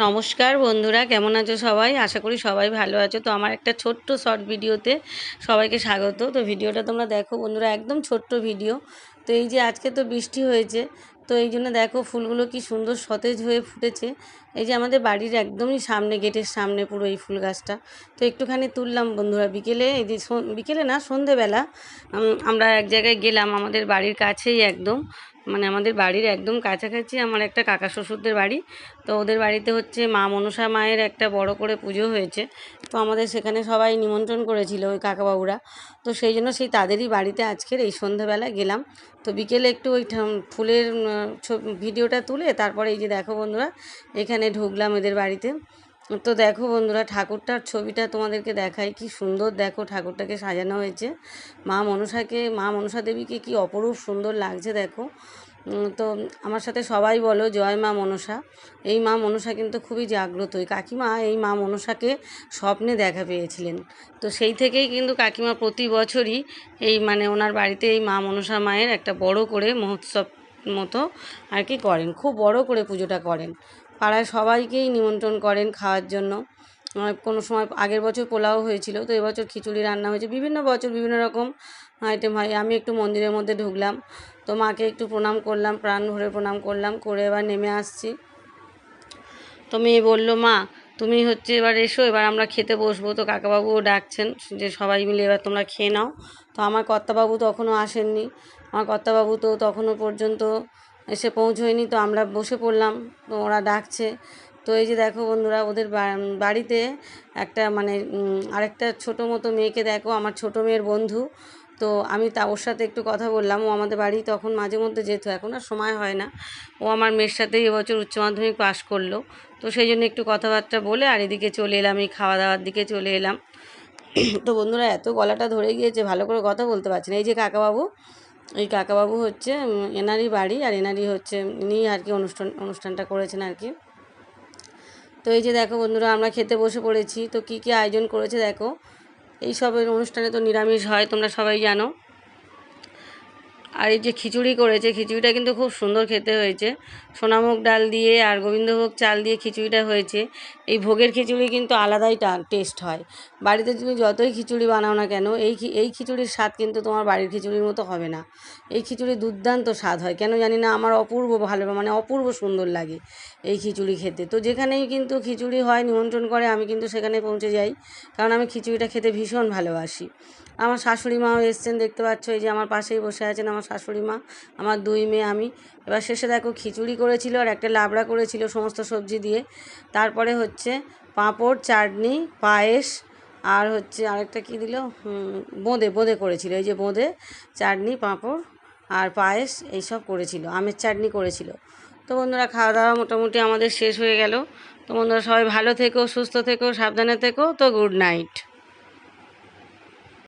নমস্কার বন্ধুরা, কেমন আছো সবাই? আশা করি সবাই ভালো আছো। তো আমার একটা ছোট্ট শর্ট ভিডিওতে সবাইকে স্বাগত। তো ভিডিওটা তোমরা দেখো বন্ধুরা, একদম ছোট্ট ভিডিও। তো এই যে আজকে তো বৃষ্টি হয়েছে, তো এই জন্য দেখো ফুলগুলো কি সুন্দর সতেজ হয়ে ফুটেছে। এই যে আমাদের বাড়ির একদমই সামনে, গেটের সামনে পুরো এই ফুল গাছটা। তো একটুখানি তুললাম বন্ধুরা বিকেলে, এই যে বিকেলে না, সন্ধেবেলা আমরা এক জায়গায় গেলাম, আমাদের বাড়ির কাছেই একদম, মানে আমাদের বাড়ির একদম কাছাকাছি আমার একটা কাকা শ্বশুরদের বাড়ি। তো ওদের বাড়িতে হচ্ছে মা মনসা মায়ের একটা বড় করে পুজো হয়েছে। তো আমাদের সেখানে সবাই নিমন্ত্রণ করেছিল ওই কাকাবাবুরা। তো সেই জন্য সেই তাদেরই বাড়িতে আজকের এই সন্ধ্যাবেলা গেলাম। তো বিকেলে একটু ওই ফুলের ভিডিওটা তুলে তারপরে এই যে দেখো বন্ধুরা, এখানে ঢুকলাম এদের বাড়িতে। তো দেখো বন্ধুরা, ঠাকুরটার ছবিটা তোমাদেরকে দেখাই, কি সুন্দর দেখো ঠাকুরটাকে সাজানো হয়েছে। মা মনসা দেবীকে কি অপরূপ সুন্দর লাগছে দেখো। তো আমার সাথে সবাই বলো জয় মা মনসা। এই মা মনসা কিন্তু খুবই জাগ্রত। ওই কাকিমা এই মা মনসাকে স্বপ্নে দেখা পেয়েছিলেন। তো সেই থেকেই কিন্তু কাকিমা প্রতি বছরই এই মানে ওনার বাড়িতে এই মা মনসা মায়ের একটা বড় করে মহোৎসব মতো আর কি করেন, খুব বড় করে পুজোটা করেন। পাড়ায় সবাইকেই নিমন্ত্রণ করেন খাওয়ার জন্য। কোনো সময় আগের বছর পোলাও হয়েছিল, তো এবছর খিচুড়ি রান্না হয়েছে। বিভিন্ন বছর বিভিন্ন রকম আইটেম হয়। আমি একটু মন্দিরের মধ্যে ঢুকলাম, তো মাকে একটু প্রণাম করলাম, প্রাণ ভরে প্রণাম করলাম, করে এবার নেমে আসছি। তো মেয়ে বললো, মা তুমি হচ্ছে এবার এসো, এবার আমরা খেতে বসবো। তো কাকাবাবুও ডাকছেন যে সবাই মিলে এবার তোমরা খেয়ে নাও। তো আমার কর্তাবাবু তখনও আসেননি, আমার কর্তাবাবু তো তখনও পর্যন্ত এসে পৌঁছোয়নি। তো আমরা বসে পড়লাম, তো ওরা ডাকছে। তো এই যে দেখো বন্ধুরা, ওদের বাড়িতে একটা মানে আরেকটা ছোটো মতো মেয়েকে দেখো, আমার ছোটো মেয়ের বন্ধু। তো আমি ওর সাথে একটু কথা বললাম। ও আমাদের বাড়ি তখন মাঝে মধ্যে যেত, এখন আর সময় হয় না। ও আমার মেয়ের সাথেই এবছর উচ্চ মাধ্যমিক পাশ করলো। তো সেই জন্য একটু কথাবার্তা বলে আর এদিকে চলে এলাম, এই খাওয়া দাওয়ার দিকে চলে এলাম। তো বন্ধুরা, এত গলাটা ধরে গিয়েছে, ভালো করে কথা বলতে পারছি না। এই যে কাকাবাবু, এই কাকাবাবু হচ্ছে এনারই বাড়ি, আর এনারই হচ্ছে ইনি আর কি অনুষ্ঠানটা করেছেন আর কি। তো এই যে দেখো বন্ধুরা, আমরা খেতে বসে পড়েছি। তো কী কী আয়োজন করেছে দেখো। এই সবের অনুষ্ঠানে তো নিরামিষ হয়, তোমরা সবাই জানো। আর এই যে খিচুড়ি করেছে, খিচুড়িটা কিন্তু খুব সুন্দর খেতে হয়েছে। সোনামুগ ডাল দিয়ে আর গোবিন্দভোগ চাল দিয়ে খিচুড়িটা হয়েছে। এই ভোগের খিচুড়ি কিন্তু আলাদাই টেস্ট হয়। বাড়িতে তুমি যতই খিচুড়ি বানাও না কেন, এই খিচুড়ির স্বাদ কিন্তু তোমার বাড়ির খিচুড়ির মতো হবে না। এই খিচুড়ি দুর্দান্ত স্বাদ হয়, কেন জানি না, আমার অপূর্ব ভালো, মানে অপূর্ব সুন্দর লাগে এই খিচুড়ি খেতে। তো যেখানেই কিন্তু খিচুড়ি হয়, নিমন্ত্রণ করে, আমি কিন্তু সেখানে পৌঁছে যাই, কারণ আমি খিচুড়িটা খেতে ভীষণ ভালোবাসি। আমার শাশুড়ি মাও এসছেন, দেখতে পাচ্ছ, এই যে আমার পাশেই বসে আছেন আমার শাশুড়ি মা, আমার দুই মেয়ে, আমি। এবার শেষে দেখো খিচুড়ি করেছিল আর একটা লাবড়া করেছিল সমস্ত সবজি দিয়ে। তারপরে হচ্ছে পাঁপড়, চাটনি, পায়েস, আর হচ্ছে আরেকটা কী দিল, বোঁদে করেছিল। এই যে বোঁদে, চাটনি, পাঁপড় আর পায়েস এইসব করেছিল, আমের চাটনি করেছিল। তো বন্ধুরা, খাওয়া দাওয়া মোটামুটি আমাদের শেষ হয়ে গেল। তো বন্ধুরা, সবাই ভালো থেকো, সুস্থ থেকো, সাবধানে থেকো। তো গুড নাইট।